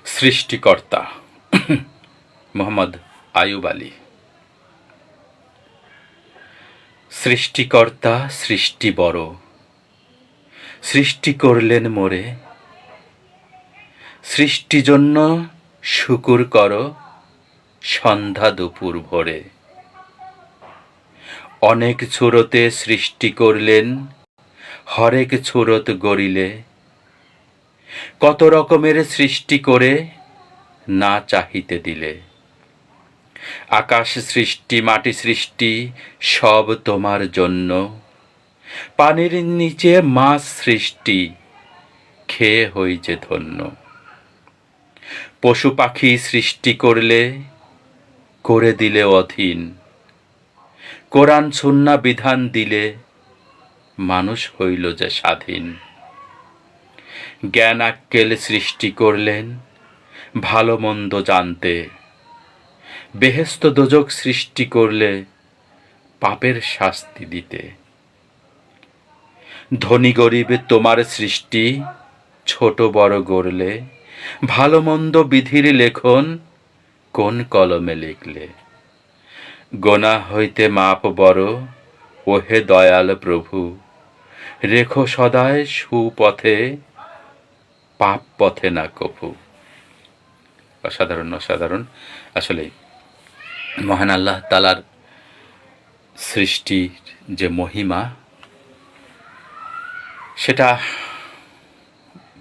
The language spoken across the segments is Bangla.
সৃষ্টিকর্তা মোহাম্মদ আয়ুব আলী। সৃষ্টিকর্তা সৃষ্টি বড়, সৃষ্টি করলেন মোরে, সৃষ্টি জন্য শুকুর কর সন্ধ্যা দুপুর ভোরে। অনেক ছুরতে সৃষ্টি করলেন, হরেক ছুরত গড়িলে, কত রকমের সৃষ্টি করে না চাহিতে দিলে। আকাশ সৃষ্টি মাটি সৃষ্টি সব তোমার জন্য, পানির নিচে মাছ সৃষ্টি খেয়ে হই যে ধন্য। পশু পাখি সৃষ্টি করলে করে দিলে অধীন, কোরআন সুন্নাহ বিধান দিলে মানুষ হইল যে স্বাধীন। জ্ঞান আক্কেল সৃষ্টি করলেন ভালো মন্দ জানতে, বেহেশত দোজখ সৃষ্টি করলে পাপের শাস্তি দিতে। ধনী গরিব তোমার সৃষ্টি ছোট বড় গড়লে, ভালো মন্দ বিধির লেখন কোন কলমে লিখলে। গোনা হইতে মাপ বড় ওহে দয়াল প্রভু, রেখো সদায় সুপথে পাপ পথে না কভু। অসাধারণ অসাধারণ। আসলে মহান আল্লাহ তাআলার সৃষ্টির যে মহিমা, সেটা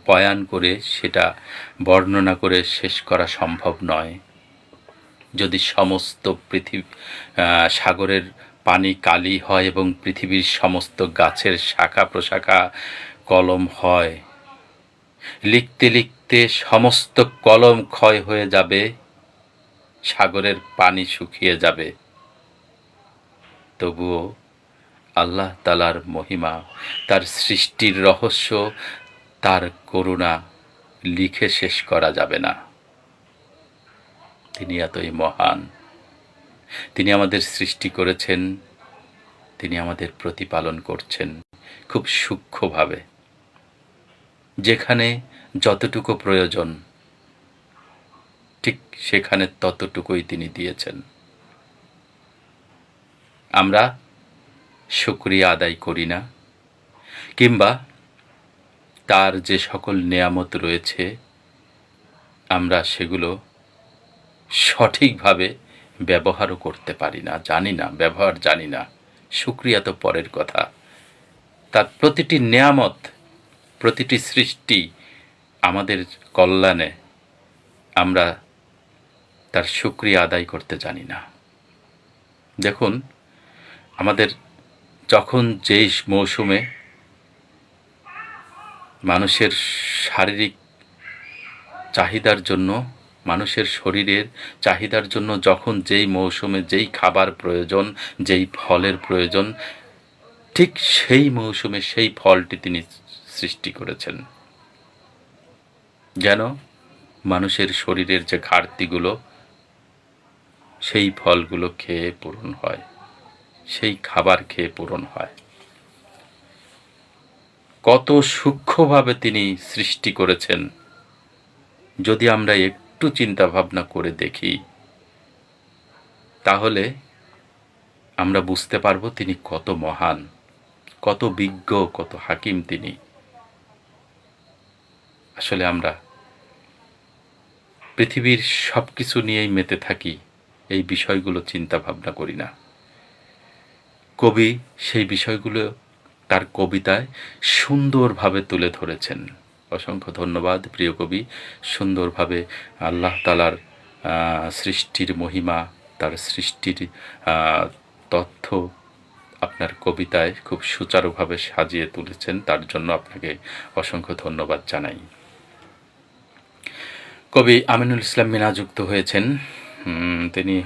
বয়ান করে, সেটা বর্ণনা করে শেষ করা সম্ভব নয়। যদি সমস্ত সাগরের পানি কালি হয় এবং পৃথিবীর সমস্ত গাছের শাখা প্রশাখা কলম হয়, লিখতে লিখতে সমস্ত কলম ক্ষয় হয়ে যাবে, সাগরের পানি শুকিয়ে যাবে, তবুও আল্লাহ তাআলার মহিমা, তার সৃষ্টির রহস্য, তার করুণা লিখে শেষ করা যাবে না। তিনি এতই মহান। তিনি আমাদের সৃষ্টি করেছেন, তিনি আমাদের প্রতিপালন করছেন খুব সূক্ষ্মভাবে। যেখানে যতটুকু প্রয়োজন ঠিক সেখানে ততটুকুই তিনি দিয়েছেন। আমরা শুকরিয়া আদায় করি না, কিংবা তার যে সকল নেয়ামত রয়েছে আমরা সেগুলো সঠিকভাবে ব্যবহারও করতে পারি না, জানি না, ব্যবহার জানি না। শুকরিয়া তো পরের কথা। তার প্রতিটি নেয়ামত, প্রতিটি সৃষ্টি আমাদের কল্যাণে, আমরা তার শুকরিয়া আদায় করতে জানি না। দেখুন, আমাদের যখন যেই মৌসুমে মানুষের শারীরিক চাহিদার জন্য, মানুষের শরীরের চাহিদার জন্য যখন যেই মৌসুমে যেই খাবার প্রয়োজন, যেই ফলের প্রয়োজন, ঠিক সেই মৌসুমে সেই ফলটি তিনি সৃষ্টি করেছেন, যেন মানুষের শরীরের যে ঘাটতিগুলো সেই ফলগুলো খেয়ে পূরণ হয়, সেই খাবার খেয়ে পূরণ হয়। কত সূক্ষ্মভাবে তিনি সৃষ্টি করেছেন, যদি আমরা একটু চিন্তা ভাবনা করে দেখি, তাহলে আমরা বুঝতে পারব তিনি কত মহান, কত বিজ্ঞ, কত হাকিম তিনি। আসলে আমরা পৃথিবীর সব কিছু নিয়েই মেতে থাকি, এই বিষয়গুলো চিন্তা ভাবনা করি না। কবি সেই বিষয়গুলো তার কবিতায় সুন্দরভাবে তুলে ধরেছেন। অসংখ্য ধন্যবাদ প্রিয় কবি। সুন্দরভাবে আল্লাহ তাআলার সৃষ্টির মহিমা, তার সৃষ্টির তথ্য আপনার কবিতায় খুব সুচারুভাবে সাজিয়ে তুলেছেন, তার জন্য আপনাকে অসংখ্য ধন্যবাদ জানাই। কবি আমিনুল ইসলাম মিনা যুক্ত হয়েছেন। তিনি